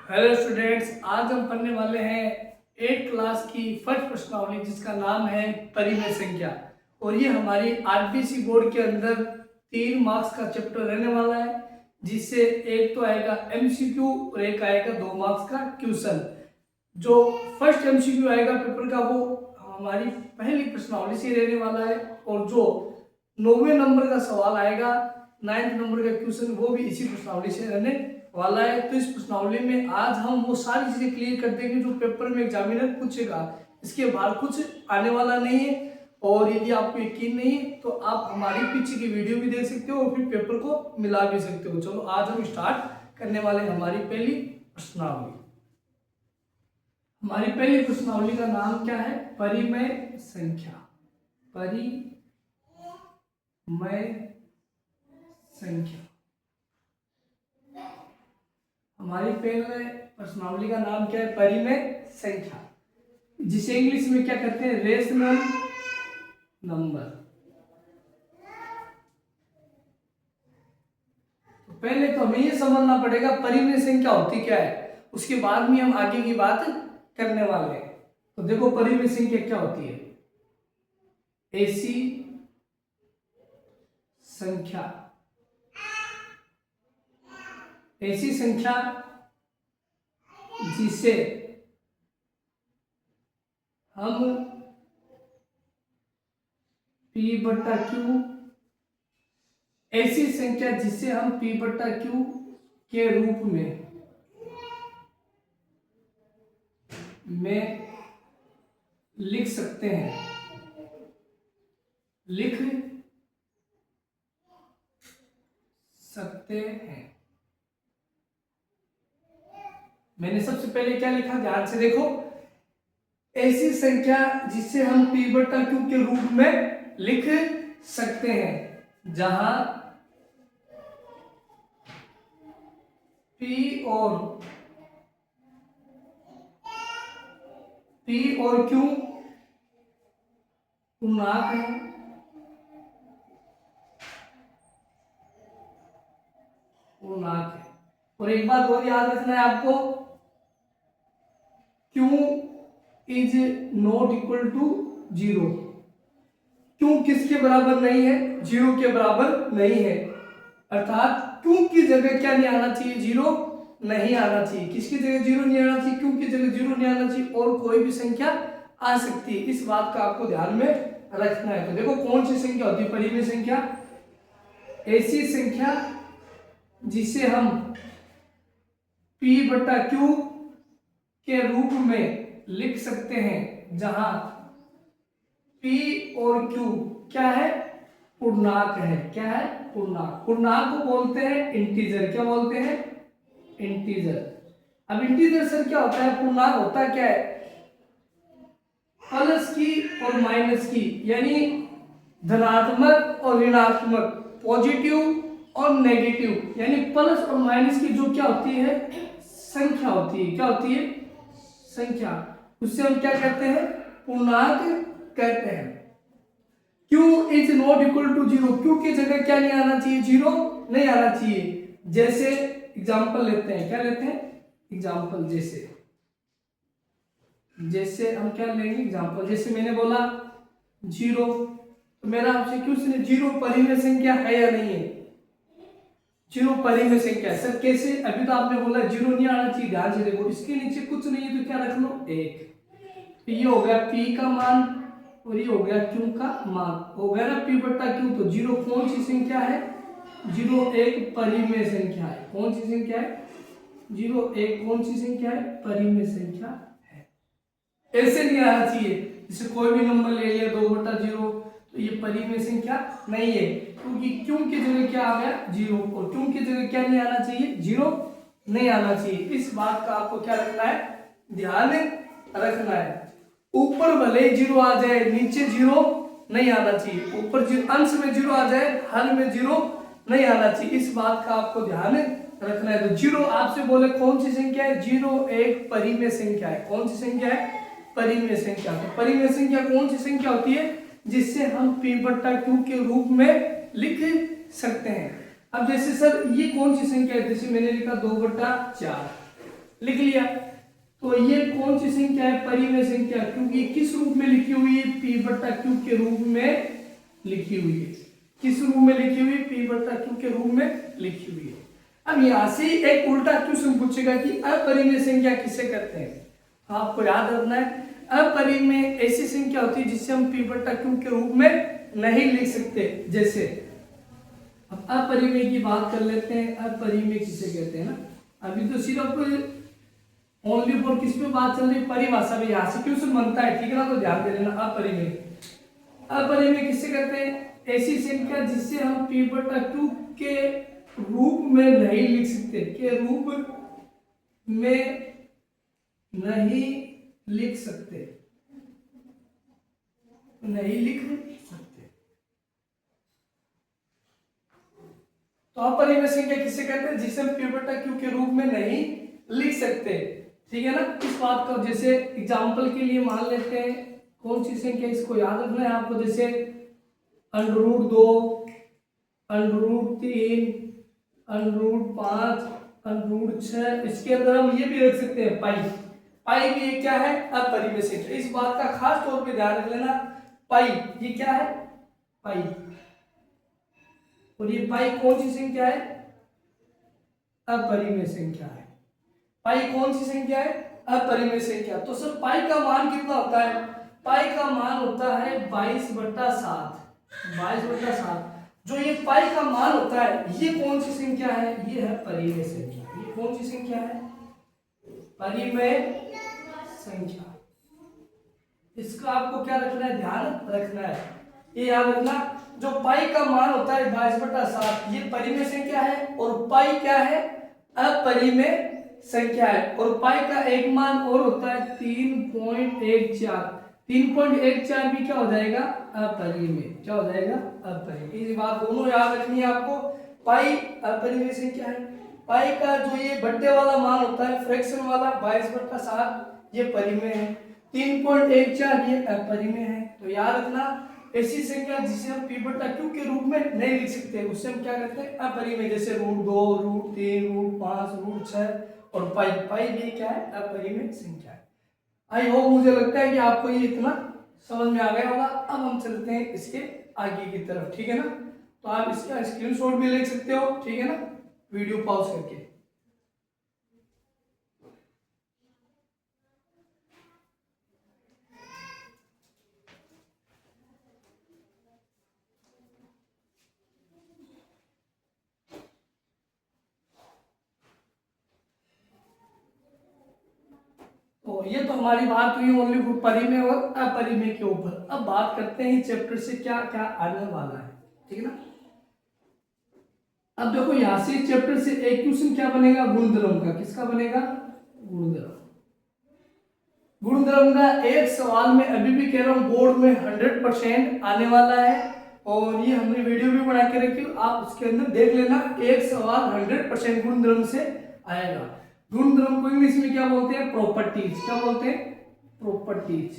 Hello students, आज हम पढ़ने वाले हैं 8th क्लास की फर्स्ट प्रश्नावली जिसका नाम है परिमेय संख्या। और ये हमारी आरबीसी बोर्ड के अंदर 3 मार्क्स का चैप्टर रहने वाला है, जिससे एक तो आएगा एमसीक्यू और एक आएगा 2 मार्क्स का क्वेश्चन। जो फर्स्ट एमसीक्यू आएगा पेपर का वो हमारी पहली प्रश्नावली से रहने वाला है, और जो 9वें नंबर का सवाल आएगा 9th नंबर का क्वेश्चन वो भी इसी प्रश्नावली से रहने वाला है। तो इस प्रश्नावली में आज हम वो सारी चीजें क्लियर कर देंगे जो पेपर में एग्जामिनर पूछेगा। इसके बाद कुछ आने वाला नहीं है, और यदि आपको यकीन नहीं है तो आप हमारी पीछे की वीडियो भी देख सकते हो और फिर पेपर को मिला भी सकते हो। चलो आज हम स्टार्ट करने वाले हैं हमारी पहली प्रश्नावली। हमारी पहली प्रश्नावली का नाम क्या है? परिमेय संख्या। परिमेय संख्या। हमारी पहले प्रश्नावली का नाम क्या है? परिमेय संख्या, जिसे इंग्लिश में क्या कहते हैं? Rational number. तो पहले तो हमें ये समझना पड़ेगा परिमेय संख्या होती क्या है, उसके बाद में हम आगे की बात करने वाले हैं। तो देखो परिमेय संख्या क्या होती है? ऐसी संख्या, ऐसी संख्या जिसे हम P/Q, ऐसी संख्या जिसे हम P/Q के रूप में लिख सकते हैं, लिख सकते हैं। मैंने सबसे पहले क्या लिखा, ध्यान से देखो। ऐसी संख्या जिसे हम P/Q के रूप में लिख सकते हैं, जहां P और Q पूर्णांक है, पूर्णांक है। और एक बात और याद रखना है आपको, Q is not equal to 0। Q किसके बराबर नहीं है? 0 के बराबर नहीं है। अर्थात Q की जगह क्या नहीं आना चाहिए? 0 नहीं आना चाहिए। किसकी जगह 0 नहीं आना चाहिए? Q की जगह 0 नहीं आना चाहिए, और कोई भी संख्या आ सकती है। इस बात का आपको ध्यान में रखना है। तो देखो कौन सी संख्या होती है परिमेय संख्या? ऐसी संख्या जिसे हम P/Q के रूप में लिख सकते हैं, जहां P और Q क्या है? पूर्णांक है। क्या है? पूर्णांक। पूर्णांक को बोलते हैं इंटीजर। क्या बोलते हैं? इंटीजर। अब इंटीजर सर क्या होता है? पूर्णांक होता क्या है? प्लस की और माइनस की, यानी धनात्मक और ऋणात्मक, पॉजिटिव और नेगेटिव, यानी प्लस और माइनस की जो क्या होती है? संख्या होती है। क्या होती है? संख्या। उससे हम क्या कहते हैं? पूर्णांक कहते हैं। Q is not equal to 0। Q की जगह क्या नहीं आना चाहिए? 0 नहीं आना चाहिए। जैसे एग्जांपल लेते हैं। क्या लेते हैं? एग्जांपल। जैसे हम क्या लेंगे? एग्जांपल। जैसे मैंने बोला 0, तो मेरा आपसे क्वेश्चन है 0 परिमेय संख्या है या नहीं है? 0 परिमेय संख्या है। सर कैसे? अभी तो आपने बोला 0 नहीं आना चाहिए। ध्यान से देखो, इसके नीचे कुछ नहीं है तो क्या रख लो? 1। तो ये हो गया P का मान और ये हो गया Q का मान। हो गया ना P/Q। तो 0 कौन सी संख्या है? 0 एक परिमेय संख्या है। कौन सी संख्या है? 0 एक कौन सी संख्या है? परिमेय संख्या है। ऐसे नहीं आना चाहिए, जैसे कोई भी नंबर ले लिया 2/0, तो ये परिमेय संख्या नहीं है, क्योंकि Q की जगह क्या आ गया? 0। और Q की जगह क्या नहीं आना चाहिए? 0 नहीं आना चाहिए। इस बात का आपको क्या रखना है? ध्यान रखना है। ऊपर भले 0 आ जाए, नीचे 0 नहीं आना चाहिए। ऊपर अंश में 0 आ जाए, हर में 0 नहीं आना चाहिए। इस बात का आपको ध्यान रखना है। तो 0 आपसे बोले कौन सी संख्या है? 0 एक परिमेय संख्या है। कौन सी संख्या है? परिमेय संख्या। तो परिमेय संख्या कौन सी संख्या होती है? जिससे हम P/Q के रूप में लिख सकते हैं। अब जैसे सर ये कौन सी संख्या है? जैसे मैंने लिखा 2/4, लिख लिया। तो ये कौन सी संख्या है? परिमेय संख्या, क्योंकि किस रूप में लिखी हुई है? P बटा Q के रूप में लिखी हुई है। किस रूप में लिखी हुई? P बटा Q के रूप में लिखी हुई है। अब यहां से एक उल्टा क्वेश्चन पूछेगा कि अपरिमेय संख्या किसे कहते हैं? आपको याद रखना है, अपरिमेय ऐसी संख्या होती है जिसे हम P बटा Q के रूप में नहीं लिख सकते। जैसे अब अपरिमेय की बात कर लेते हैं, अपरिमेय किसे कहते हैं ना। अभी तो सिर्फ ओनली फॉर किस पे बात चल रही है? परिभाषा में। यहाँ से क्वेश्चन बनता है, ठीक है ना, तो ध्यान दे लेना। अपरिमेय, अपरिमेय किसे कहते हैं? ऐसी संख्या जिससे हम P बटा Q के रूप में नहीं लिख सकते, के रूप में नहीं लिख सकते, नहीं लिख सकते। तो अपरिमेय संख्या किसे कहते हैं? जिसे हम P बटा Q के रूप में नहीं लिख सकते, ठीक है ना। इस बात को जैसे एग्जांपल के लिए मान लेते हैं, कौन सी संख्या, इसको याद रखना है आपको। जैसे √2, √3, √5, √6। इसके अंदर हम ये भी रख सकते हैं पाई। पाई भी एक क्या है? अपरिमेय संख्या। इस बात का खास तौर पे ध्यान रख लेना। पाई ये क्या है? पाई। और ये पाई कौन सी संख्या है? अपरिमेय संख्या है। पाई कौन सी संख्या है? अपरिमेय संख्या। तो सर पाई का मान कितना होता है? पाई का मान होता है 22/7। 22/7 जो ये पाई का मान होता है, ये कौन सी संख्या है? ये है परिमेय संख्या। ये कौन सी संख्या है? परिमेय संख्या। इसका आपको क्या रखना है? ध्यान रखना है, ये याद रखना। जो पाई का मान होता है 22/7, ये परिमेय संख्या है। और पाई क्या है? अपरिमेय संख्या है। और पाई का एक मान और होता है 3.14। 3.14 भी क्या हो जाएगा? अपरिमेय। क्या हो जाएगा? अपरिमेय। ये बात दोनों याद रखनी है आपको। पाई अपरिमेय संख्या है। पाई का जो ये बट्टे वाला मान होता है, फ्रैक्शन वाला 22/7, ये परिमेय है। 3.14 ये अपरिमेय है। तो याद रखना, ऐसी संख्या जिसे हम P बटा Q के रूप में नहीं लिख सकते, उससे हम क्या करते हैं? अपरिमेय। जैसे √2, √3, √5, √6 और पाई। पाई भी क्या है? अपरिमेय संख्या है। आई होप, मुझे लगता है कि आपको ये इतना समझ में आ गया होगा। अब हम चलते हैं इसके आगे की तरफ, ठीक है ना। तो आप इसका स्क्रीनशॉट भी ले सकते हो, ठीक है ना, वीडियो पॉज करके। तो ये तो हमारी बात हुई ओनली फॉर परिमेय और अपरिमेय के ऊपर। अब बात करते हैं चैप्टर से क्या क्या आने वाला है, ठीक है ना। अब देखो यहां से चैप्टर से एक क्वेश्चन क्या बनेगा? गुणधर्म का। किसका बनेगा? गुणधर्म। गुणधर्म का एक सवाल में अभी भी कह रहा हूं, बोर्ड में 100% आने वाला है। और ये हमने वीडियो भी बना के रखी, आप उसके अंदर देख लेना। एक सवाल 100% गुणधर्म से आएगा। गुणधर्म को इंग्लिश में क्या बोलते हैं? प्रॉपर्टीज। क्या बोलते हैं? प्रॉपर्टीज।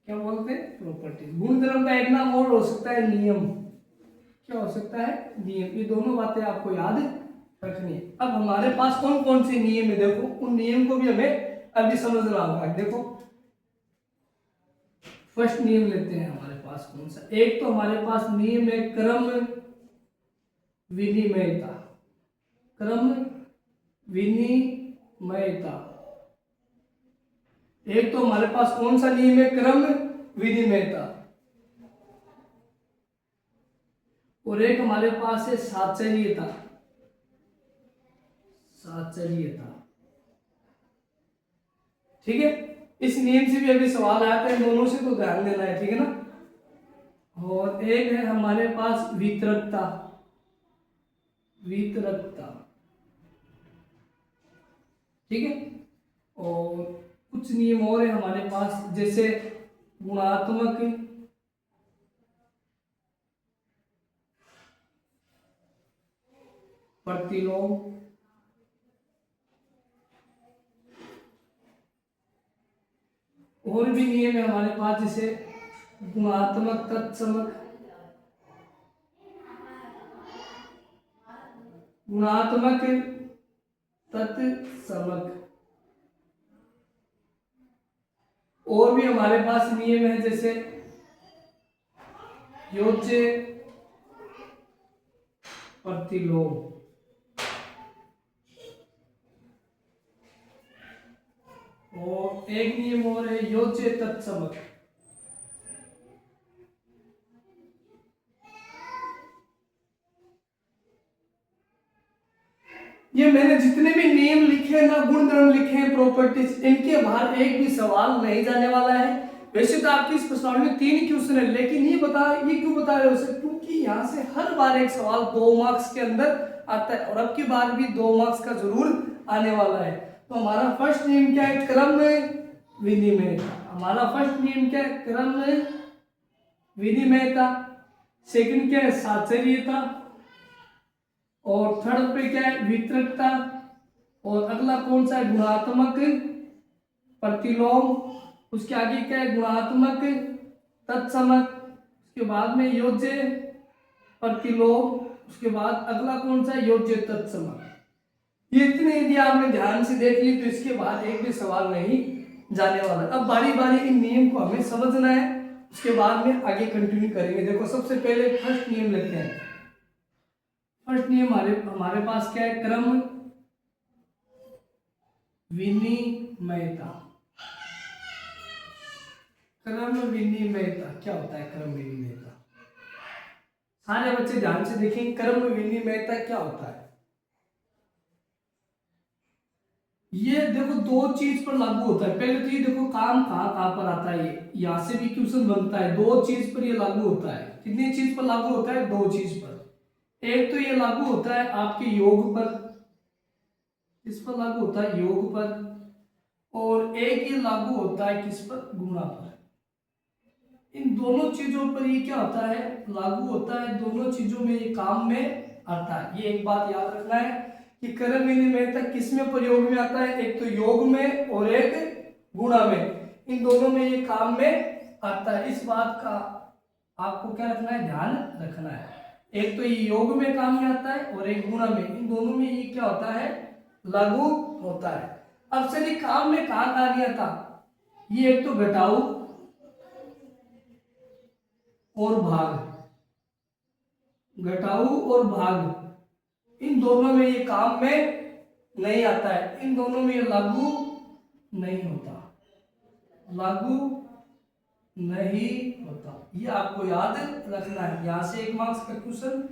क्या बोलते हैं? प्रॉपर्टीज। गुणधर्म का एक नाम और हो सकता है नियम। क्या हो सकता है? नियम। ये दोनों बातें आपको याद रखनी है। अब हमारे पास कौन कौन से नियम है, देखो उन नियम को भी हमें अभी समझना होगा। देखो फर्स्ट नियम लेते हैं, हमारे पास कौन सा? एक तो हमारे पास नियम है क्रम विनिमयता। क्रम विनिमयता। एक तो हमारे पास कौन सा नियम है? क्रम विनिमयता। और एक हमारे पास है साचर्यता। साचर्यता, ठीक है। इस नियम से भी अभी सवाल आते हैं, दोनों से तो ध्यान देना है, ठीक है ना। और एक है हमारे पास वितरकता। वितरकता, ठीक है। और कुछ नियम और है हमारे पास, जैसे गुणात्मक प्रतिलोम। और भी नियम है हमारे पास, जैसे गुणात्मक तत्समक, गुणात्मक तत्समक। और भी हमारे पास नियम है, जैसे योज्य प्रतिलोम, और एक नियम और है योज्य तत्समक। ये मैंने जितने भी नियम लिखे हैं ना, गुणधर्म लिखे हैं, प्रॉपर्टीज, इनके बाहर एक भी सवाल नहीं जाने वाला है। वैसे तो आपकी इस प्रश्नावली में 3 क्वेश्चन है, लेकिन ये क्यों बता रहे हो सर? क्योंकि यहाँ से हर बार एक सवाल 2 मार्क्स के अंदर आता है, और अब की बार भी 2 मार्क्स का जरूर आने वाला है। तो हमारा फर्स्ट नियम क्या है? क्रम विनिमयता। हमारा फर्स्ट नियम क्या है? क्रम विनिमयता। सेकंड क्या है? साचर्यता। और थर्ड पे क्या है? वितरकता। और अगला कौन सा है? गुणात्मक प्रतिलोम। उसके आगे क्या है? गुणात्मक तत्समक। उसके बाद में योज्य प्रतिलोम। उसके बाद अगला कौन सा है? योज्य तत्समक। ये इतने यदि आपने ध्यान से देख ली तो इसके बाद एक भी सवाल नहीं जाने वाला। अब बारी बारी इन नियम को हमें समझना है, उसके बाद में आगे कंटिन्यू करेंगे। देखो, सबसे पहले फर्स्ट नियम लेते हैं। फर्स्ट नियम हमारे पास क्या है? क्रम विनिमयता। क्रम विनिमयता क्या होता है? क्रम विनिमयता, सारे बच्चे ध्यान से देखें। क्रम विनिमयता क्या होता है? ये देखो, 2 चीज पर लागू होता है। पहले तो ये देखो, काम कहाँ पर आता है। ये यहाँ से भी क्वेश्चन बनता है। 2 चीज पर ये लागू होता है। कितनी चीज पर लागू होता है? 2 चीज पर। एक तो ये लागू होता है आपके योग पर, किस पर लागू होता है? योग पर। और एक ये लागू होता है किस पर? गुणा पर। इन दोनों चीजों पर ये क्या होता है? लागू होता है। दोनों चीजों में ये काम में आता है। ये एक बात याद रखना है कि क्रम विनिमयता किस में प्रयोग में आता है? एक तो योग में और एक गुणा में। इन दोनों में ये काम में आता है। इस बात का आपको क्या रखना है? ध्यान रखना है। एक तो ये योग में काम में आता है और एक गुणा में। इन दोनों में ये क्या होता है? लागू होता है। अब चलिए, काम में कहाँ नहीं आता? ये एक तो घटाऊ और भाग, घटाऊ और भाग, इन दोनों में ये काम में नहीं आता है। इन दोनों में ये लागू नहीं होता, लागू नहीं होता। ये आपको याद रखना है। यहां से 1 मार्क्स का क्वेश्चन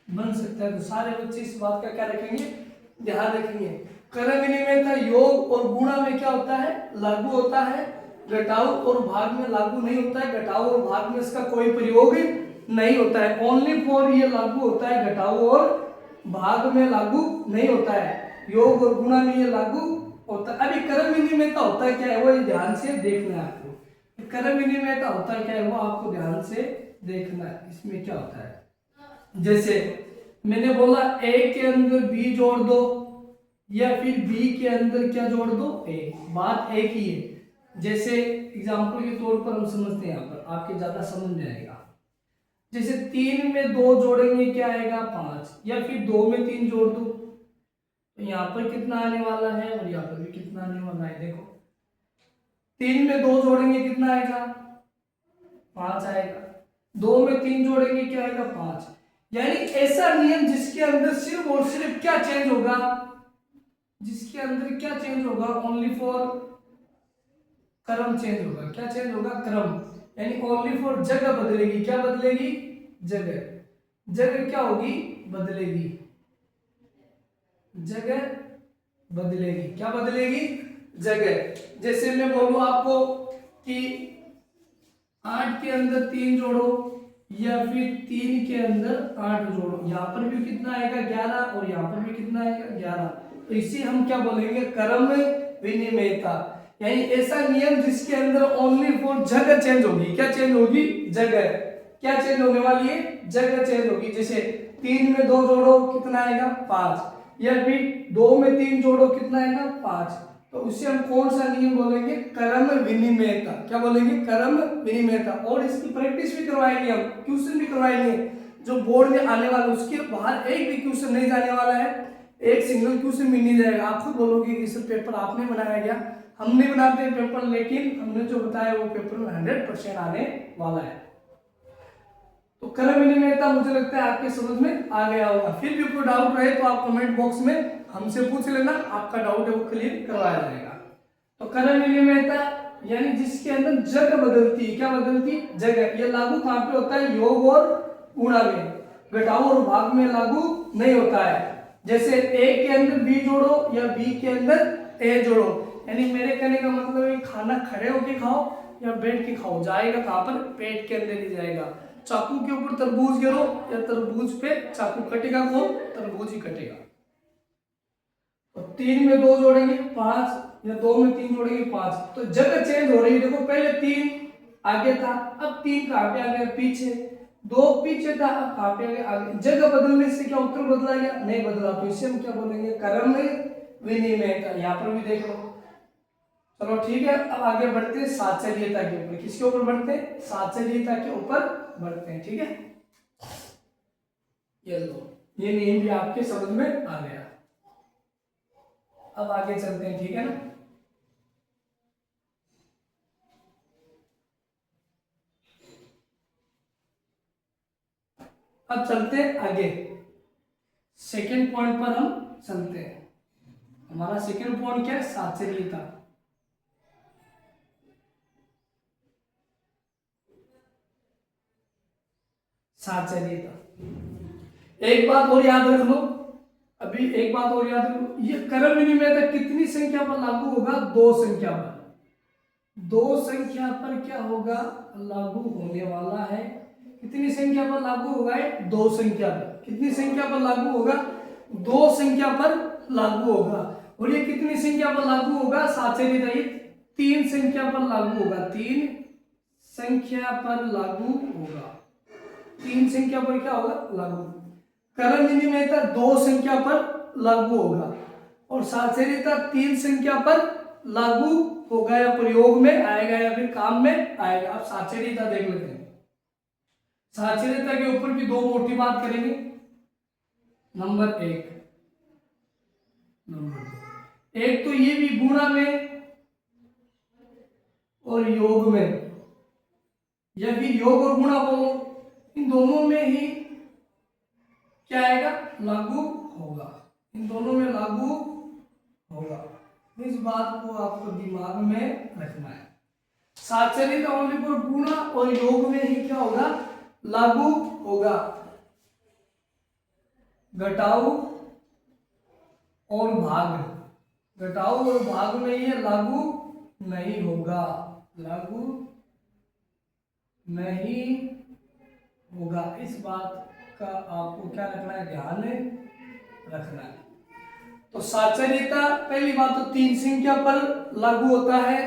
बन सकता है। तो सारे बच्चे इस बात का क्या रखेंगे? ध्यान रखेंगे। क्रम विनिमयता योग और गुणा में क्या होता है? लागू होता है। घटाऊ और भाग में लागू नहीं होता है। घटाऊ और भाग में इसका कोई प्रयोग नहीं होता है। ओनली फॉर ये लागू होता है, घटाऊ और भाग में लागू नहीं होता है। योग और गुणा में ये लागू होता है। अभी क्रम विनिमयता होता है क्या है? वो ध्यान से देखना है आपको। क्रम विनिमयता होता है क्या है? वो आपको ध्यान से देखना है। इसमें क्या होता है? जैसे मैंने बोला ए के अंदर बी जोड़ दो, या फिर बी के अंदर क्या जोड़ दो? ए। बात एक ही है। जैसे एग्जांपल के तौर पर हम समझते हैं, यहाँ पर आपके ज्यादा समझ में आएगा। जैसे 3 में 2 जोड़ेंगे क्या आएगा? 5। या फिर 2 में 3 जोड़ दो, तो यहाँ पर कितना आने वाला है और यहाँ पर भी कितना आने वाला है? देखो, 3 में 2 जोड़ेंगे कितना आएगा? 5 आएगा। 2 में 3 जोड़ेंगे क्या आएगा? 5। यानी ऐसा नियम जिसके अंदर सिर्फ और सिर्फ क्या चेंज होगा? जिसके अंदर क्या चेंज होगा? ओनली फॉर क्रम चेंज होगा। क्या चेंज होगा? क्रम। यानी ओनली फॉर जगह बदलेगी। क्या बदलेगी? जगह। जगह क्या होगी? बदलेगी। जगह बदलेगी। क्या बदलेगी? जगह। जैसे मैं बोलूं आपको कि 8 के अंदर 3 जोड़ो, या फिर 3 के अंदर 8 जोड़ो, यहाँ पर भी कितना आएगा? 11। और यहाँ पर भी कितना आएगा? 11। तो इसे हम क्या बोलेंगे? क्रम विनिमयता। यानी ऐसा नियम जिसके अंदर ओनली फॉर जगह चेंज होगी। क्या चेंज होगी? जगह। क्या चेंज होने वाली है? जगह चेंज होगी। जैसे 3 में 2 जोड़ो कितना आएगा? 5। या फिर 2 में 3 जोड़ो कितना आएगा? 5। तो उससे हम कौन सा नियम बोलेंगे? क्रम विनिमयता। क्या बोलेंगे? क्रम विनिमयता। और इसकी प्रैक्टिस भी करवाएंगे, हम क्वेश्चन भी करवाएंगे जो बोर्ड में आने वाला। उसके बाहर एक भी क्वेश्चन नहीं जाने वाला है। एक सिंगल क्यू से मिल नहीं जाएगा। आप खुद बोलोगे कि सर पेपर आपने बनाया गया, हम नहीं बनाते पेपर, लेकिन हमने जो बताया वो पेपर में 100% आने वाला है। तो कर्म विनिमयता मुझे लगता है आपके समझ में आ गया होगा। फिर भी कोई डाउट रहे तो आप कमेंट बॉक्स में हमसे पूछ लेना, आपका डाउट है वो क्लियर करवाया जाएगा। तो कर्म विनिमयता यानी जिसके अंदर जगह बदलती है, क्या बदलती जगह, ये लागू कहाँ पे होता है, योग और गुणा में, घटाओ और भाग में लागू नहीं होता है। जैसे ए के अंदर बी जोड़ो या बी के अंदर ए जोड़ो, यानी मेरे कहने का मतलब है खाना खड़े होके खाओ या बैठ के खाओ, जाएगा कहाँ पर, पेट के अंदर ही जाएगा। चाकू के ऊपर तरबूज गिरो या तरबूज पे चाकू कटेगा, कौन, तरबूज ही कटेगा। तो 3 में 2 जोड़ेंगे 5, या 2 में 3 जोड़ेंगे 5, तो जगह चेंज हो रही है। देखो पहले 3 आगे था, अब 3 कहाँ पे आ गया, पीछे, 2 पीछे था, अब कहाँ पे आ गया, आगे। जगह बदलने से क्या उत्तर बदला गया, नहीं बदला, तो इसे हम क्या बोलेंगे, कर्म विनिमयता। यहाँ पर भी देख लो। चलो ठीक है, अब आगे बढ़ते हैं साचर्यता के ऊपर। किसके ऊपर बढ़ते हैं, साचर्यता के ऊपर बढ़ते हैं। ठीक है, ये लो, ये नियम भी आपके समझ में आ गया। अब आगे चलते हैं, ठीक है ना। अब चलते हैं आगे, सेकेंड पॉइंट पर हम चलते हैं। हमारा सेकेंड पॉइंट क्या है, साचर्यता। साचर्यता, एक बात और याद रख लो, अभी एक बात और याद रख लो, ये कर्म विनिमयता कितनी संख्या पर लागू होगा, 2 संख्या पर। 2 संख्या पर क्या होगा, लागू होने वाला है। कितनी संख्या पर लागू होगा, 2 संख्या पर। कितनी संख्या पर लागू होगा, 2 संख्या पर लागू होगा। और ये कितनी संख्या पर लागू होगा, साचर्यता, ये 3 संख्या पर लागू होगा। 3 संख्या पर लागू होगा। 3 संख्या पर क्या होगा, लागू। कर्म विनिमयता 2 संख्या पर लागू होगा और साचर्यता 3 संख्या पर लागू होगा, या प्रयोग में आएगा या फिर काम में आएगा। अब साचर्यता देख लेते हैं। साचर्यता के ऊपर भी 2 मोटी बात करेंगे। Number 1, number 2। एक तो ये भी गुणा में और योग में, या फिर योग और गुणा बोलो, इन दोनों में ही क्या आएगा, लागू होगा। इन दोनों में लागू होगा। इस बात को आपको दिमाग में रखना है। साचर्यता ओनली फॉर गुणा और योग में ही क्या होगा, लागू होगा। घटाओ और भाग, घटाओ और भाग में ये लागू नहीं होगा, लागू नहीं होगा। इस बात का आपको क्या रखना है, ध्यान रखना है। तो साचर्यता पहली बात तो 3 संख्या पर लागू होता है,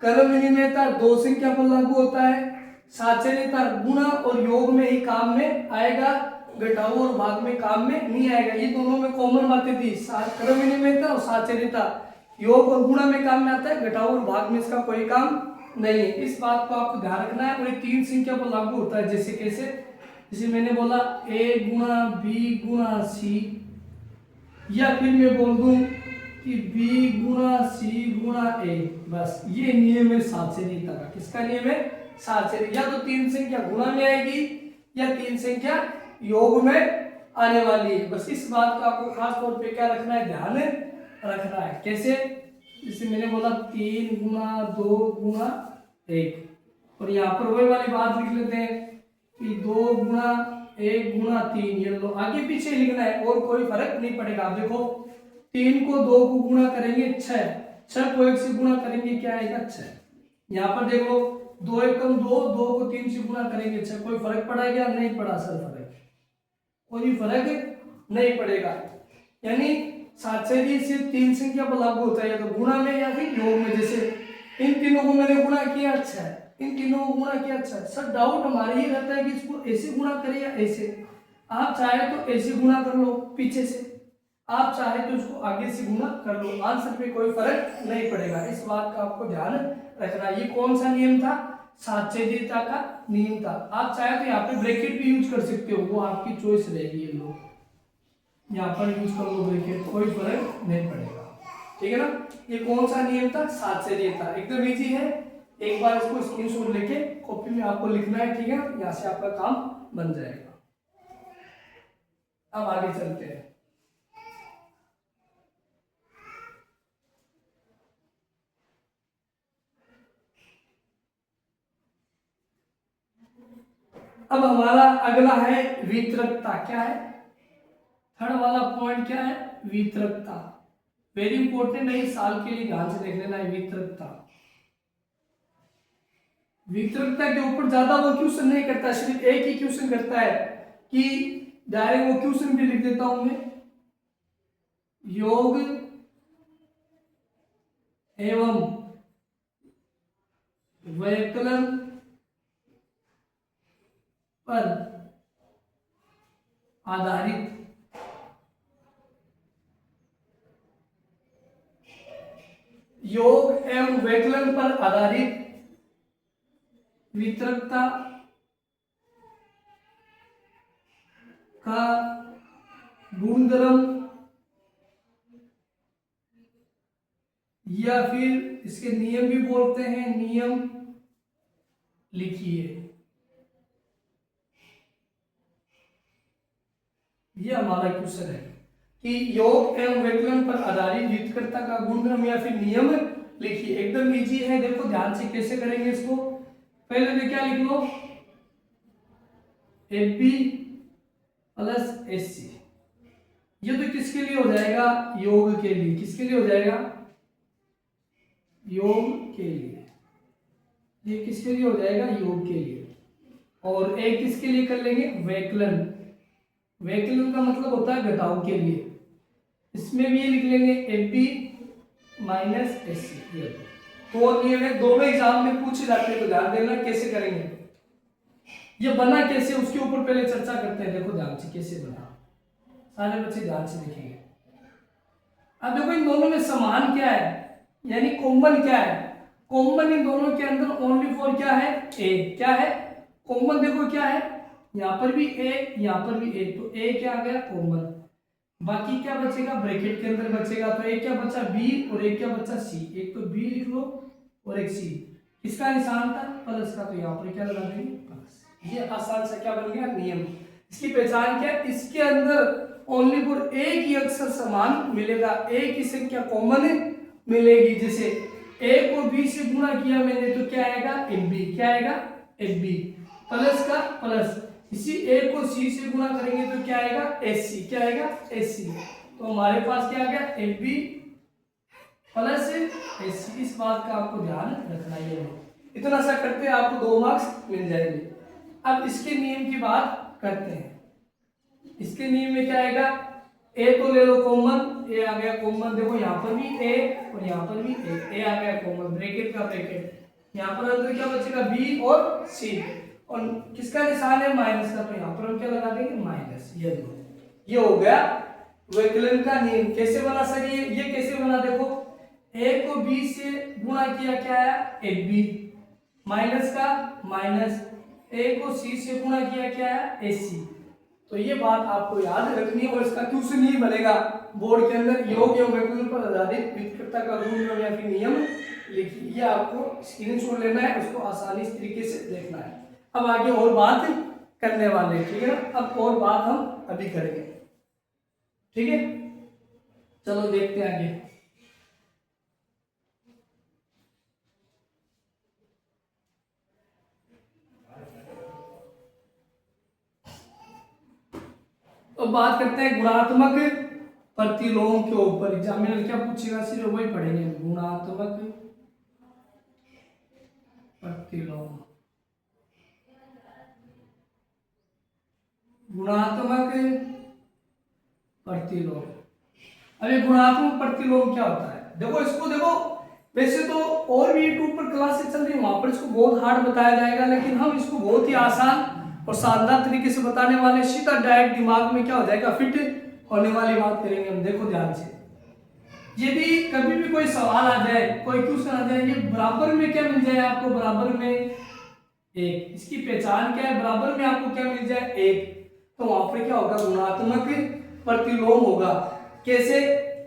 कर्म विनिमयता 2 संख्या पर लागू होता है, साचर्यता गुणा और योग में ही काम में आएगा, घटाओ और भाग में काम में नहीं आएगा। ये दोनों में कॉमन बातें थी, कर्म विनिमयता और साचर्यता योग और गुणा में काम में आता है, घटाओ और भाग में इसका कोई काम नहीं है। इस बात को आपको ध्यान रखना है। और ये 3 संख्या पर लागू होता है, जैसे कैसे, जैसे मैंने बोला a गुणा b गुणा c, या फिर मैं बोल दूं कि b गुणा c गुणा a, बस ये नियम है साचर्यता का। किसका नियम है, साचर्य। या तो 3 संख्या गुणा में आएगी या 3 संख्या योग में आने वाली है। बस इस बात का आपको खास तौर पे क्या रखना है, ध्यान रखना है। कैसे, जैसे मैंने बोला 3 गुणा 2 गुणा 1, और यहाँ पर वही वाली बात लिख लेते हैं कि 2 गुणा 1 गुणा 3, ये लो आगे पीछे लिखना है और कोई फर्क नहीं पड़ेगा। आप देखो 3 को 2 को गुणा करेंगे 6, 6 को 1 से गुणा करेंगे क्या आएगा, 6। यहाँ पर देखो 2 एकम 2, 2 को 3 से गुणा करेंगे 6, कोई फर्क पड़ा क्या, नहीं पड़ा सर, फर्क कोई फर्क नहीं पड़ेगा। यानी साचर्य से 3 संख्या पर लागू होता है, या तो गुणा में या फिर योग में। जैसे इन तीनों को मैंने गुणा किया, अच्छा है, इन तीनों को गुणा किया, अच्छा है। सर डाउट हमारा ये रहता है कि इसको ऐसे गुणा करें या ऐसे। आप चाहे तो ऐसे गुणा कर लो पीछे से, आप चाहे तो इसको आगे से गुणा कर लो, आंसर पे कोई फर्क नहीं पड़ेगा। इस बात का आपको ध्यान रखना। ये कौन सा नियम था, साचर्यता का नियम था। आप चाहे तो यहाँ पे ब्रैकेट भी यूज कर सकते हो, वो आपकी चॉइस रहेगी। ये लोग यहाँ पर यूज कर लो ब्रैकेट, कोई फर्क नहीं पड़ेगा। ठीक है ना। ये कौन सा नियम था? 7 से नियम था, एकदम इजी है। एक बार इसको स्क्रीनशॉट लेके कॉपी में आपको लिखना है, ठीक है। यहाँ से आपका काम बन जाएगा। अब आगे चलते हैं। अब हमारा अगला है वितरकता। क्या है? थर्ड वाला पॉइंट क्या है? वितरकता। वेरी इंपॉर्टेंट है, साल के लिए ध्यान से देख लेना है। वितरकता, वितरकता के ऊपर ज्यादा वो क्वेश्चन नहीं करता, सिर्फ एक ही क्वेश्चन करता है कि डायरेक्ट वो क्वेश्चन भी लिख देता हूं मैं, योग एवं व्यवकलन पर आधारित योग एवं व्यवकलन पर आधारित वितरकता का गुणधर्म या फिर इसके नियम भी बोलते हैं, नियम लिखिए। ये हमारा क्वेश्चन है कि योग एवं व्यवकलन पर आधारित वितरकता का गुणधर्म या फिर नियम लिखिए। एकदम इजी है, देखो ध्यान से कैसे करेंगे इसको। पहले तो क्या लिख लो? AB plus SC। ये तो किसके लिए हो जाएगा? योग के लिए। किसके लिए हो जाएगा? योग के लिए। ये किसके लिए हो जाएगा? योग के लिए। और एक किसके लिए कर लेंगे? व्यवकलन। व्यवकलन का मतलब होता है घटाव के लिए। इसमें भी ये लिख लेंगे AB माइनस SC। ये तो नियम है, दोनों एग्जाम में पूछे जाते हैं, तो ध्यान देना कैसे करेंगे। ये बना कैसे उसके ऊपर पहले चर्चा करते हैं। देखो ध्यान से कैसे बना, सारे बच्चे ध्यान से देखेंगे। अब देखो इन दोनों में समान क्या है, यानी कॉमन क्या है? कॉमन इन दोनों के अंदर ओनली फॉर क्या है? ए। क्या है कॉमन? देखो क्या है, यहाँ पर भी ए, यहाँ पर भी ए, तो ए क्या आ गया? कॉमन। बाकी क्या बचेगा? ब्रैकेट के अंदर बचेगा, तो एक क्या बचा? बी, और एक क्या बचा? सी। एक तो बी लिख लो और एक सी। किसका निशान था? प्लस का, तो यहाँ पर क्या लगा देंगे? प्लस। ये आसान सा क्या बन गया? नियम। इसकी पहचान क्या है? इसके अंदर ओनली फॉर एक ही अक्षर समान मिलेगा, एक ही संख्या कॉमन मिलेगी। जैसे ए को बी से गुणा किया मैंने, तो क्या आएगा? एबी। क्या आएगा? एबी। प्लस का प्लस। इसी ए को सी से गुणा करेंगे तो क्या आएगा? एससी। क्या आएगा? एससी। तो हमारे पास क्या आ गया? AB plus SC. इस बात का आपको ध्यान रखना है। इतना सा करते हैं आपको 2 मार्क्स मिल जाएंगे। अब इसके नियम की बात करते हैं। इसके नियम में क्या आएगा? ए तो ले लो कॉमन, ए आ गया कॉमन। देखो यहाँ पर भी ए और यहाँ पर भी ए आ गया कॉमन, ब्रैकेट का ब्रैकेट। यहाँ पर अंदर क्या बचेगा? बी और सी, और किसका निशान है? माइनस का, तो यहाँ पर हम क्या लगा देंगे? माइनस। ये दो, ये हो गया व्यवकलन का नियम। कैसे बना सर? ये कैसे बना? देखो ए को बी से गुणा किया, क्या है? ए बी, माइनस का माइनस। ए को सी से गुणा किया, क्या है? ए सी। तो ये बात आपको याद रखनी है, और इसका क्वेश्चन ही बनेगा बोर्ड के अंदर, योग एवं व्यवकलन पर आधारित वितरकता का गुणधर्म या फिर नियम लिखिए। ये आपको स्क्रीनशॉट लेना है, उसको आसानी इस तरीके से देखना है। अब आगे और बात करने वाले, ठीक है ना। अब और बात हम अभी करेंगे, ठीक है। चलो देखते हैं आगे। तो बात करते हैं गुणात्मक प्रतिलोम के ऊपर। एग्जामिनर क्या पूछेगा? सिर्फ वही पढ़ेंगे, गुणात्मक प्रतिलोम। गुणात्मक प्रतिलोम। अब ये गुणात्मक प्रतिलोम क्या होता है? देखो इसको, देखो वैसे तो और भी यूट्यूब पर क्लासेस चल रही है, वहां पर इसको बहुत हार्ड बताया जाएगा, लेकिन हम इसको बहुत ही आसान और शानदार तरीके से बताने वाले। सीधा डायरेक्ट दिमाग में क्या हो जाएगा? फिट होने वाली बात करेंगे हम। देखो ध्यान से, यदि कभी भी कोई सवाल आ जाए, कोई क्वेश्चन आ जाए, ये बराबर में क्या मिल जाए आपको? बराबर में एक। इसकी पहचान क्या है? बराबर में आपको क्या मिल जाए? एक। तो वहां पर क्या होगा? गुणात्मक प्रतिलोम होगा। कैसे?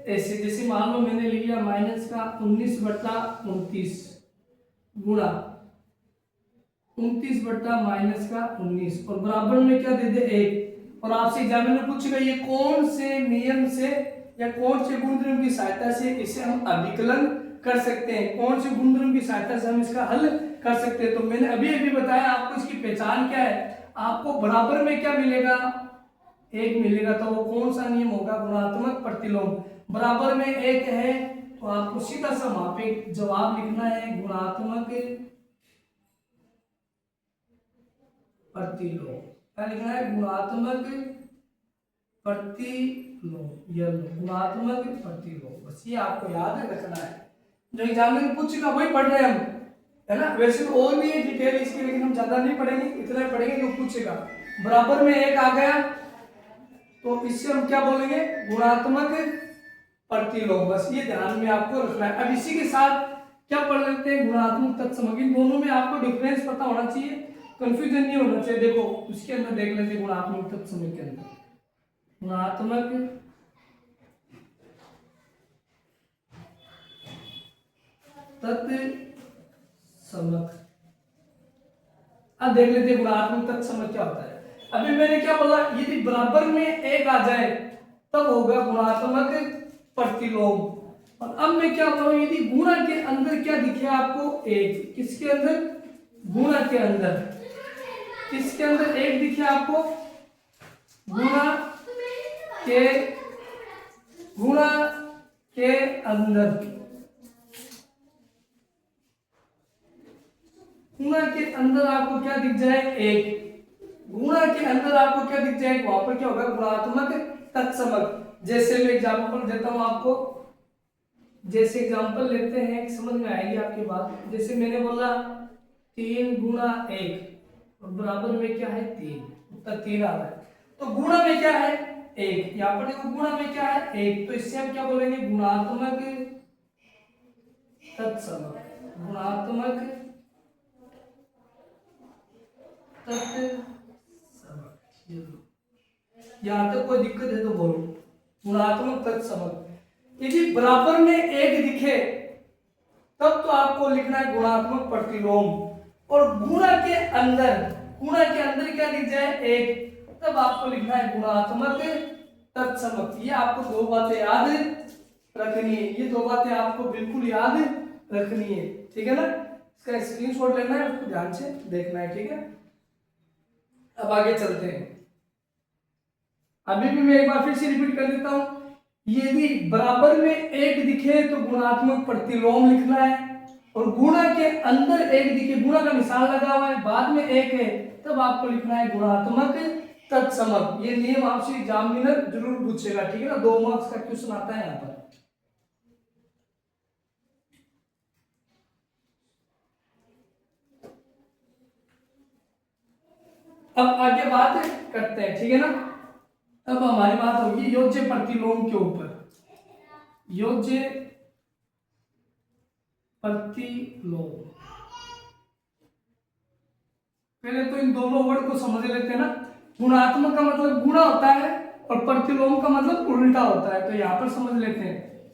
ऐसे जैसे मान लो मैंने लिया -19/29 गुणा 29/-19 और बराबर में क्या दे दे 1। और आपसे एग्जामिनर में पूछेगा ये कौन से नियम से या कौन से गुणधर्म की सहायता से इसे हम अभिकलन कर सकते हैं, कौन से गुणधर्म की सहायता से हम इसका हल कर सकते हैं। तो मैंने अभी अभी बताया आपको इसकी पहचान क्या है। आपको बराबर में क्या मिलेगा? 1 मिलेगा। तो वो कौन सा नियम होगा? गुणात्मक प्रतिलोम। बराबर में 1 है तो आपको सीधा सा वहां पे जवाब लिखना है गुणात्मक प्रतिलोम। क्या लिखना है? गुणात्मक प्रतिलोम। ये गुणात्मक प्रतिलोम, बस ये आपको याद रखना है। जो एग्जाम में पूछेगा वही पढ़ रहे हैं हम, है ना। वैसे तो और भी है डिटेल इसकी, लेकिन हम ज्यादा नहीं पढ़ेंगे, इतना ही पढ़ेंगे जो पूछेगा। बराबर में 1 आ गया तो इससे हम क्या बोलेंगे? गुणात्मक प्रतिलोम। बस ये ध्यान में आपको रखना है। अब इसी के साथ क्या पढ़ लेते हैं? गुणात्मक तत्समक। इन दोनों में आपको डिफरेंस पता होना चाहिए, कंफ्यूजन नहीं होना चाहिए। देखो उसके अंदर देख लेते हैं गुणात्मक तत्समक के अंदर। गुणात्मक तत्समक। अब देख लेते हैं गुणात्मक तत्समक क्या होता है। अभी मैंने क्या बोला? यदि बराबर में 1 आ जाए तब होगा गुणात्मक प्रतिलोम। और अब मैं क्या बोलूं? यदि गुणा के अंदर क्या दिखे आपको? 1। किसके अंदर? गुणा के अंदर। किसके अंदर 1 दिखे आपको? गुणा के अंदर। गुणा के अंदर आपको क्या दिख जाए? 1। गुणा के अंदर आपको क्या दिख जाए? वहां पर क्या होगा? गुणात्मक तत्समक। जैसे मैं एग्जांपल देता हूं आपको, जैसे एग्जांपल लेते हैं, समझ में आएगी आपकी बात। जैसे मैंने बोला 3 गुणा 1 और बराबर में क्या है? 3। उत्तर 3 आ रहा है। तो गुणा में क्या है? 1। यहाँ पर देखो गुणा में क्या है? 1। तो इससे हम क्या बोलेंगे? गुणात्मक तत्समक। गुणात्मक तत्समक। यहाँ तक कोई दिक्कत है तो बोलो। गुणात्मक तत्समक। यदि बराबर में 1 दिखे तब तो आपको लिखना है गुणात्मक प्रतिलोम। और गुणा के अंदर क्या दिख जाए? 1, तब आपको लिखना है गुणात्मक तत्समक। ये आपको 2 बातें याद रखनी है। ये 2 बातें आपको बिल्कुल याद रखनी है, ठीक है ना। इसका स्क्रीनशॉट लेना है, उसको ध्यान से देखना है, ठीक है। अब आगे चलते हैं। अभी भी मैं एक बार फिर से रिपीट कर देता हूं। यदि बराबर में 1 दिखे तो गुणात्मक प्रतिलोम लिखना है। और गुणा के अंदर 1 दिखे, गुणा का निशान लगा हुआ है, बाद में 1 है, तब आपको लिखना है गुणात्मक तत्समक। ये नियम आपसे एग्जामिनर जरूर पूछेगा, ठीक है ना। 2 मार्क्स का क्वेश्चन आता है यहाँ पर। अब आगे बात करते हैं, ठीक है ना। अब हमारी बात होगी योज्य प्रतिलोम के ऊपर। योज्य प्रतिलोम। पहले तो इन दोनों वर्ड को समझ लेते हैं ना। गुणात्मक का मतलब गुणा होता है और प्रतिलोम का मतलब उल्टा होता है। तो यहाँ पर समझ लेते हैं।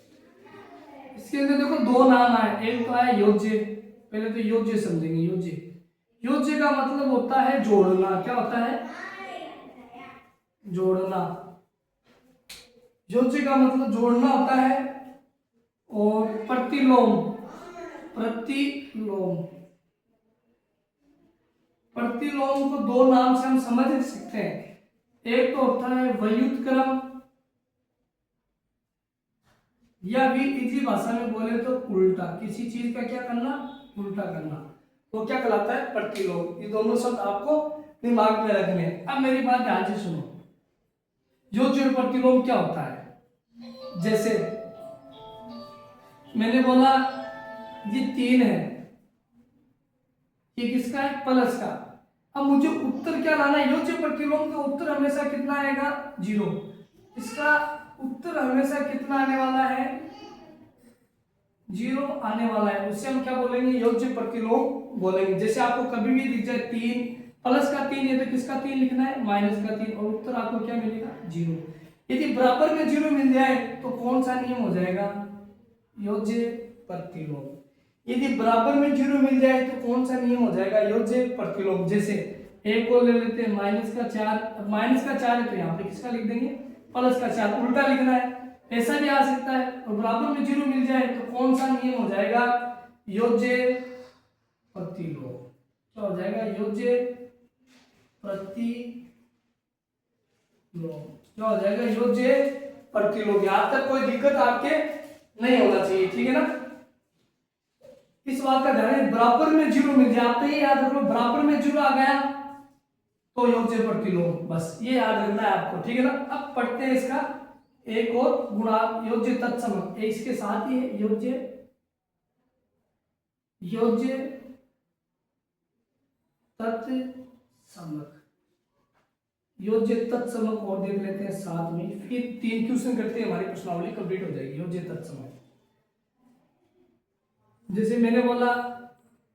इसके अंदर देखो 2 नाम आए। एक तो आया योज्य। पहले तो योज्य समझेंगे। योज्य का मतलब होता है जोड़ना। क्या होता है? जोड़ना। योज्य का मतलब जोड़ना होता है। और प्रतिलोम को 2 नाम से हम समझ सकते हैं। एक तो होता है व्युत्क्रम, या भी इसी भाषा में बोले तो उल्टा। किसी चीज का क्या करना? उल्टा करना। वो क्या कहलाता है? प्रतिलोम। ये दोनों शब्द आपको दिमाग में रखने हैं। अब मेरी बात ध्यान से सुनो। योज्य और प्रतिलोम क्या होता है? जैसे मैंने बोला ये 3 है, ये किसका है? प्लस का। अब मुझे उत्तर क्या लाना है? योज्य प्रतिलोम का उत्तर हमेशा कितना आएगा? 0। इसका उत्तर हमेशा कितना आने वाला है? 0 आने वाला है। उससे हम क्या बोलेंगे? योज्य प्रतिलोम बोलेंगे। जैसे आपको कभी भी दिख जाए 3 प्लस का 3 है तो किसका 3 लिखना है? माइनस का 3, और उत्तर आपको क्या मिलेगा? 0। यदि बराबर में जीरो मिल जाए तो कौन सा नियम हो जाएगा, योज्य प्रतिलोम। यदि बराबर में जीरो मिल जाए तो कौन सा नियम हो जाएगा, योज्य प्रतिलोम। जैसे एक को ले लेते हैं -4, -4 है तो यहाँ पे किसका लिख देंगे, +4, उल्टा लिखना है, ऐसा भी आ सकता है। और बराबर में जीरो मिल जाए तो कौन सा नियम हो जाएगा, योज्य प्रतिलोम। क्या हो जाएगा, योज्य प्रतिलोम। क्या हो जाएगा, योज्य प्रतिलोम। यहां तक कोई दिक्कत आपके नहीं होना चाहिए, ठीक है ना। इस बात का ध्यान है, बराबर में जीरो मिल जाए, आप तो ये याद रखो, बराबर में जीरो आ गया तो योज्य प्रतिलोम, बस ये याद रखना है आपको, ठीक है ना। अब पढ़ते हैं इसका एक और गुणा, योज्य तत्समक, इसके साथ ही है योज्य तत्समक, योज्य तत्समक और देख लेते हैं साथ में, फिर 3 क्वेश्चन करते हैं, हमारी प्रश्नावली कंप्लीट हो जाएगी। योज्य तत्समक, जैसे मैंने बोला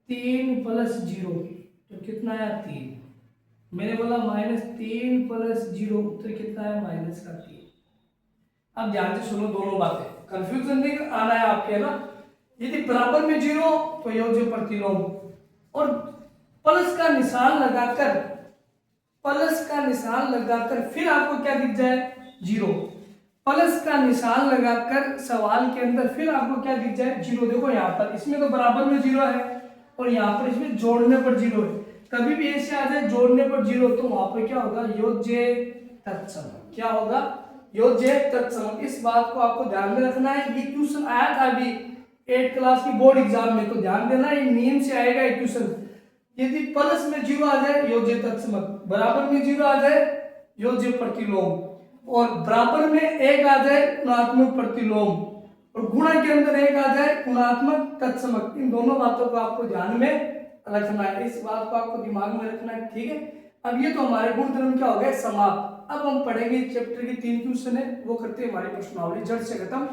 3 + 0 तो कितना आया, 3। मैंने बोला -3 + 0 उत्तर कितना है, -3। अब ध्यान से सुनो दोनों बातें, कंफ्यूजन नहीं आना है आपके, है ना। यदि बराबर में जीरो तो योज्य प्रतिलोम, और प्लस का निशान लगाकर फिर आपको क्या दिख जाए, जीरो। प्लस का निशान लगाकर सवाल के अंदर फिर आपको क्या दिख जाए, जीरो। देखो यहाँ पर इसमें तो बराबर में जीरो है और यहाँ पर इसमें जोड़ने पर जीरो है। कभी भी ऐसे आ जाए जोड़ने पर जीरो तो वहां पर क्या होगा, योज्य तत्समक। क्या होगा, योज्य तत्समक। इस बात को आपको ध्यान में रखना है। ये क्वेश्चन आया था अभी 8th क्लास की बोर्ड एग्जाम में, तो ध्यान देना, ये नियम से आएगा ये क्वेश्चन। यदि प्लस में जीरो आ जाए योज्य तत्समक, बराबर में जीरो आ जाए योज्य प्रतिलोम, और बराबर में 1 आ जाए गुणात्मक प्रतिलोम, और गुणा के अंदर 1 आ जाए गुणात्मक तत्समक। इन दोनों बातों को आपको ध्यान में रखना है, इस बात को आपको दिमाग में रखना है, ठीक है। अब ये तो हमारे गुणधर्म क्या हो गए, समाप्त। अब हम पढ़ेंगे चैप्टर के 3 क्वेश्चन है, वो करते हैं हमारी प्रश्नावली जड़ से खत्म।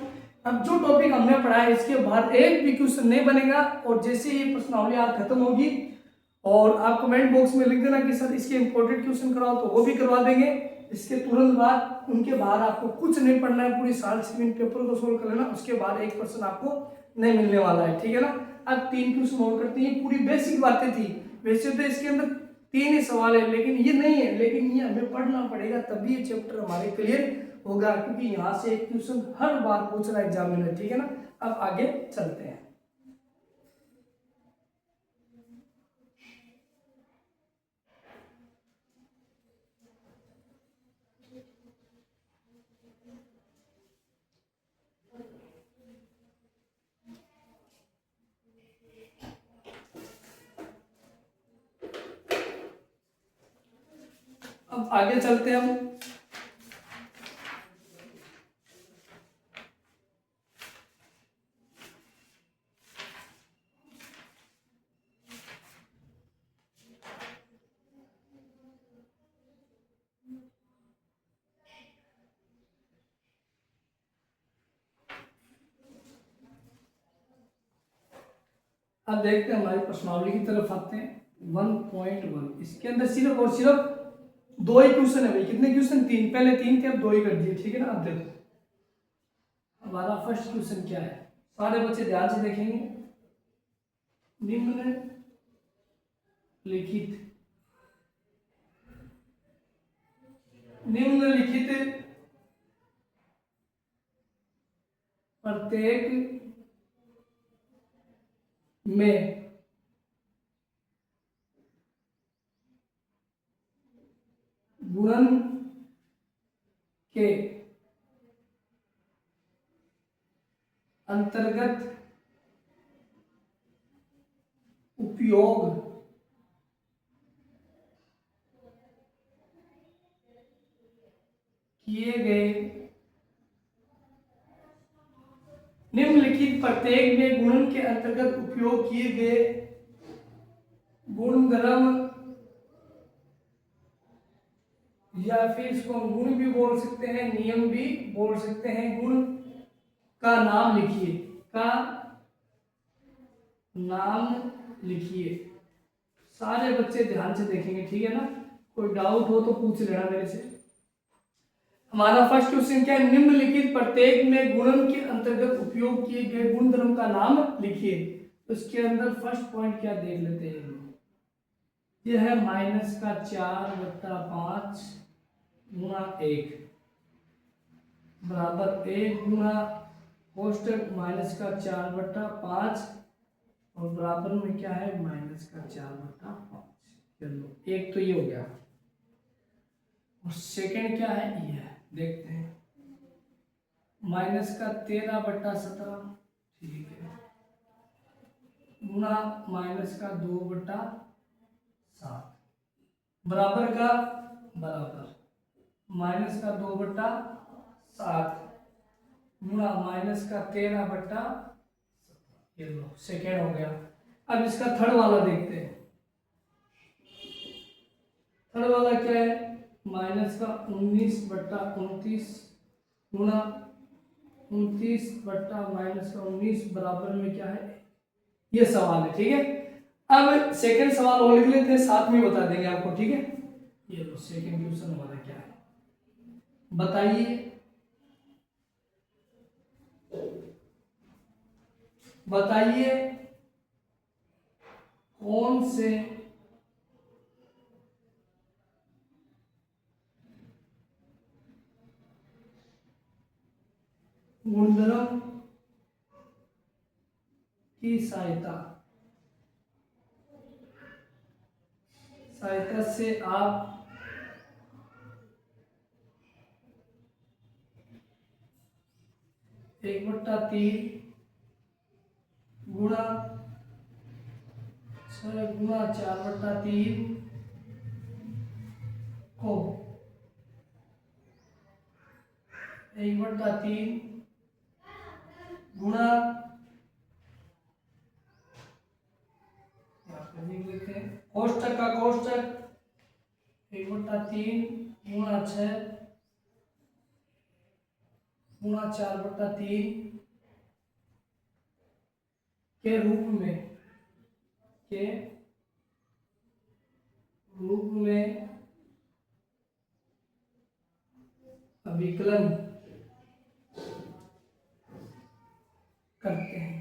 अब जो टॉपिक हमने पढ़ा है इसके बाद एक भी क्वेश्चन नहीं बनेगा, और जैसे ये प्रश्नावली आज खत्म होगी और आप कमेंट बॉक्स में लिख देना कि सर इसके इंपॉर्टेंट क्वेश्चन कराओ, तो वो भी करवा देंगे। इसके तुरंत बाद, उनके बाद आपको कुछ नहीं पढ़ना है, पूरी साल से इन पेपर को सोल्व कर लेना, उसके बाद 1% आपको नहीं मिलने वाला है, ठीक है ना। अब 3 क्वेश्चन और करते हैं, पूरी बेसिक बातें थी। वैसे तो इसके अंदर 3 ही सवाल है, लेकिन ये नहीं है, लेकिन ये हमें पढ़ना पड़ेगा, तभी ये चैप्टर हमारे क्लियर होगा, क्योंकि यहाँ से एक क्वेश्चन हर बार पूछ रहा है एग्जामिनर, ठीक है ना। अब आगे चलते हैं। अब आगे चलते हैं हम। अब देखते हैं हमारी प्रश्नावली की तरफ आते हैं। 1.1 इसके अंदर सिर्फ और सिर्फ 2 ही क्वेश्चन है भाई। कितने क्वेश्चन, 3, पहले 3 थे, अब 2 ही कर दिए, ठीक है ना। अब देखो हमारा फर्स्ट क्वेश्चन क्या है, सारे बच्चे ध्यान से देखेंगे। निम्नलिखित प्रत्येक में गुणन के अंतर्गत उपयोग किए गए निम्नलिखित प्रत्येक में गुणन के अंतर्गत उपयोग किए गए गुणधर्म, या फिर इसको हम गुण भी बोल सकते हैं, नियम भी बोल सकते हैं, गुण का नाम लिखिए, का नाम लिखिए। सारे बच्चे ध्यान से देखेंगे, ठीक है ना। कोई डाउट हो तो पूछ लेना मेरे से। हमारा फर्स्ट क्वेश्चन क्या है, निम्नलिखित प्रत्येक में गुणन के अंतर्गत उपयोग किए गए गुणधर्म का नाम लिखिए। तो इसके अंदर फर्स्ट पॉइंट क्या देख लेते हैं, यह है -4/5 गुणा 1 बराबर 1 गुणा कोष्टक -4/5 और बराबर में क्या है -4/5। चलो एक तो ये हो गया, और सेकंड क्या है ये है, देखते हैं -13/17 ठीक है गुणा -2/7 बराबर का बराबर -2/7 गुणा -13/17। ये लो सेकेंड हो गया। अब इसका थर्ड वाला देखते हैं। थर्ड वाला क्या है, -19/29 गुणा 29/-19 बराबर में क्या है, ये सवाल है। ठीक है, अब सेकंड सवाल और लिख लेते हैं, साथ में बता देंगे आपको। ठीक है, ये लो सेकंड क्वेश्चन हमारा क्या है, बताइए कौन से गुणधर्म की सहायता से आप एक बट्टा 3 गुणा 4/3 को 1/3 गुणा लिख लेते हैं कोष्टक का कोष्टक 1/3 गुणा 6 गुणा 4/3 के रूप में अभिकलन करते हैं।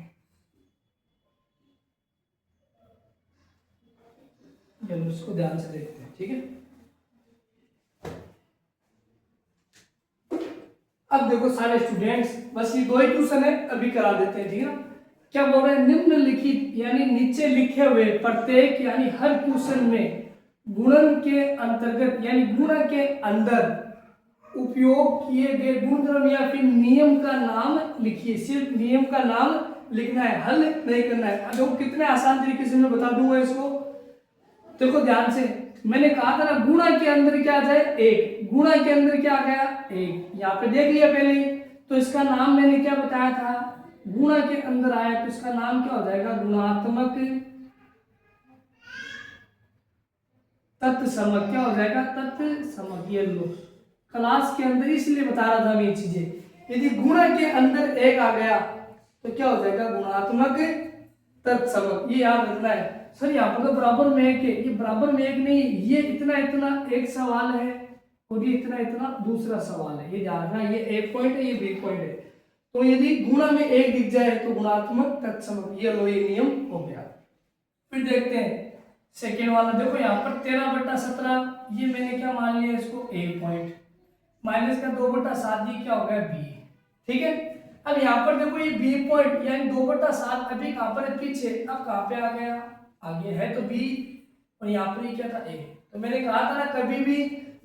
चलो इसको ध्यान से देखते हैं। ठीक है, अब देखो सारे स्टूडेंट्स, बस ये 2 ही क्वेश्चन है, अभी करा देते हैं। ठीक है, क्या बोल रहे हैं, निम्नलिखित यानी नीचे लिखे हुए प्रत्येक यानी हर क्वेश्चन में गुणन के अंतर्गत यानी गुणा के अंदर उपयोग किए गए गुणधर्म या फिर नियम का नाम लिखिए। सिर्फ नियम का नाम लिखना है, हल नहीं करना है। देखो कितने आसान तरीके से मैं बता दूंगा इसको। देखो ध्यान से, मैंने कहा था ना गुणा के अंदर क्या आ जाए 1, गुणा के अंदर क्या आ गया 1, यहाँ पे देख लिया पहले। तो इसका नाम मैंने क्या बताया था, गुणा के अंदर आया तो इसका नाम क्या हो जाएगा, गुणात्मक तत्समक। क्या हो जाएगा, तत्समक। ये लो क्लास के अंदर इसलिए बता रहा था मैं ये चीजें, यदि गुणा के अंदर 1 आ गया तो क्या हो जाएगा, गुणात्मक तत्समक। ये याद रखना है। सर यहाँ पर तो बराबर में 1 है, ये बराबर में 1 नहीं, ये इतना इतना एक सवाल है और ये इतना इतना दूसरा सवाल है। ये ध्यान रखना, ये एक पॉइंट है, ये बी पॉइंट है। तो यदि गुणा में 1 दिख जाए तो गुणात्मक तत्समक। ये लो, ये नियम हो गया। फिर देखते हैं सेकेंड वाला। देखो यहाँ पर 13/17 ये मैंने क्या मान लिया इसको ए पॉइंट, माइनस का 2/7 ये क्या हो गया बी। ठीक है, अब यहाँ पर देखो ये बी पॉइंट यानी 2/7 अभी कहाँ पर है, पीछे। अब कहाँ पे आ गया, आगे है तो बी, और यहाँ पर ये क्या था ए। तो मैंने कहा था ना कभी भी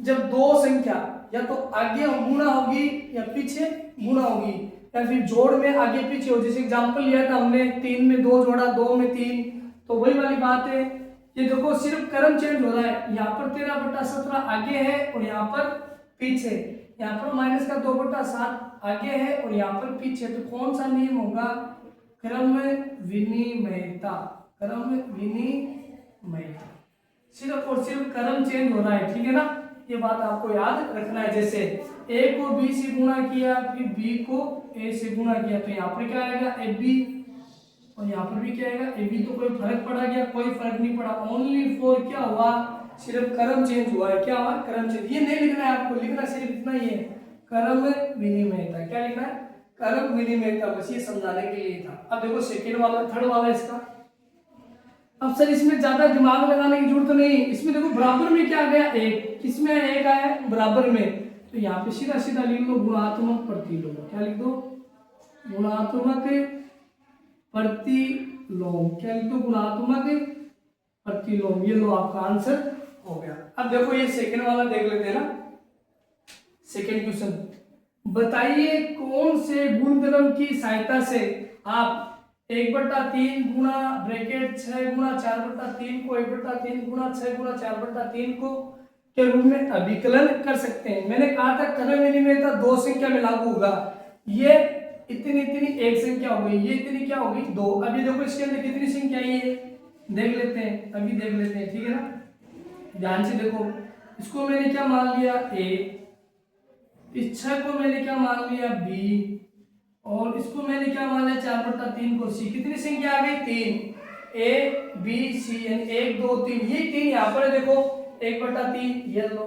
जब दो संख्या या तो आगे गुणा होगी या पीछे गुणा होगी या फिर जोड़ में आगे पीछे हो, जैसे एग्जांपल लिया था हमने 3 में 2 जोड़ा, 2 में 3, तो वही वाली बात है। ये देखो सिर्फ क्रम चेंज हो रहा है, यहाँ पर 13/17 आगे है और यहाँ पर पीछे, यहाँ पर माइनस का 2/7 आगे है और यहाँ पर पीछे। तो कौन सा नियम होगा, क्रम विनिमयता, क्रम विनिमयता। सिर्फ और सिर्फ क्रम चेंज हो रहा है। ठीक है ना, ये बात आपको याद रखना है। जैसे ए को बी से गुणा किया, फिर बी को ए से गुणा किया, तो यहाँ पर क्या आएगा ए बी, और यहाँ पर भी क्या आएगा ए बी। तो कोई फर्क पड़ा क्या, कोई फर्क नहीं पड़ा। ओनली फॉर क्या हुआ, सिर्फ क्रम चेंज हुआ है। क्या हुआ, क्रम चेंज। ये नहीं लिखना है आपको, लिखना सिर्फ इतना ही है, कर्म विनिमयता, क्या लिखा है, कर्म विनिमयता, बस ये समझाने के लिए था। अब देखो सेकेंड वाला, थर्ड वाला इसका। अब सर इसमें ज्यादा दिमाग लगाने की जरूरत नहीं, इसमें देखो बराबर में क्या आ गया, एक, किसमें एक आया बराबर में, तो यहाँ पे सीधा सीधा लिख लो गुणात्मक प्रतिलोम, क्या लिख दो, गुणात्मक प्रतिलोम, क्या लिख दो, गुणात्मक प्रतिलोम, ये लो आपका आंसर हो गया। अब देखो ये सेकंड वाला देख लेते हैं ना, सेकंड क्वेश्चन, बताइए कौन से गुणधर्म की सहायता से आप 1/3 गुणा ब्रैकेट 6 गुणा 4/3 को 1/3 गुणा 6 गुणा 4/3 को के रूप में अभिकलन कर सकते हैं। मैंने कहा था कर्म विनिमयता दो संख्या में लागू होगा, ये इतनी इतनी एक संख्या हो गई, ये इतनी क्या हो गई, दो। अभी देखो इसके अंदर कितनी संख्या है देख लेते हैं, अभी देख लेते हैं, ठीक है ना, ध्यान से देखो। इसको मैंने क्या मान लिया, ए, इस 6 को मैंने क्या मान लिया, बी, और इसको मैंने क्या मान लिया 4/3 को सी। कितनी संख्या आ गई, 3, ए बी सी, यानी 1 2 3, ये 3 यहाँ पर देखो 1/3, ये लो,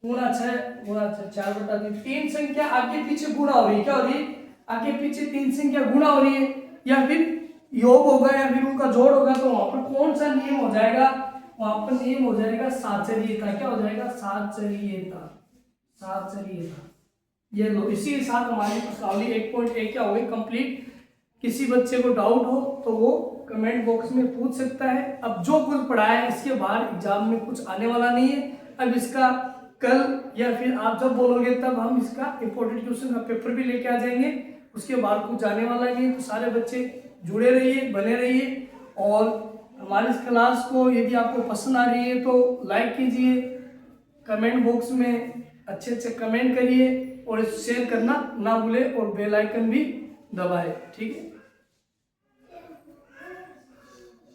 गुणा 6 4/3, 3 संख्या आगे पीछे गुणा हो रही है, क्या हो रही है, आगे पीछे 3 संख्या गुणा हो रही है, या फिर योग होगा या फिर उनका जोड़ होगा, तो वहां पर कौन सा नियम हो जाएगा, वहां पर नियम हो जाएगा साचरीयता, क्या हो जाएगा, साचरीयता, साचरीयता। ये लो, इसी के साथ हमारी प्रश्नावली 1.1 क्या हो गई कंप्लीट। किसी बच्चे को डाउट हो तो वो कमेंट बॉक्स में पूछ सकता है। अब जो कुछ पढ़ा है इसके बाद एग्जाम में कुछ आने वाला नहीं है। अब इसका कल या फिर आप जब बोलोगे तब हम इसका इंपॉर्टेंट क्वेश्चन का पेपर भी लेके आ जाएंगे, उसके बाद कुछ आने वाला नहीं है। तो सारे बच्चे जुड़े रहिए, बने रहिए, और हमारी इस क्लास को यदि आपको पसंद आ रही है तो लाइक कीजिए, कमेंट बॉक्स में अच्छे अच्छे कमेंट करिए, और शेयर करना ना भूले, और बेल आइकन भी दबाएं, ठीक है।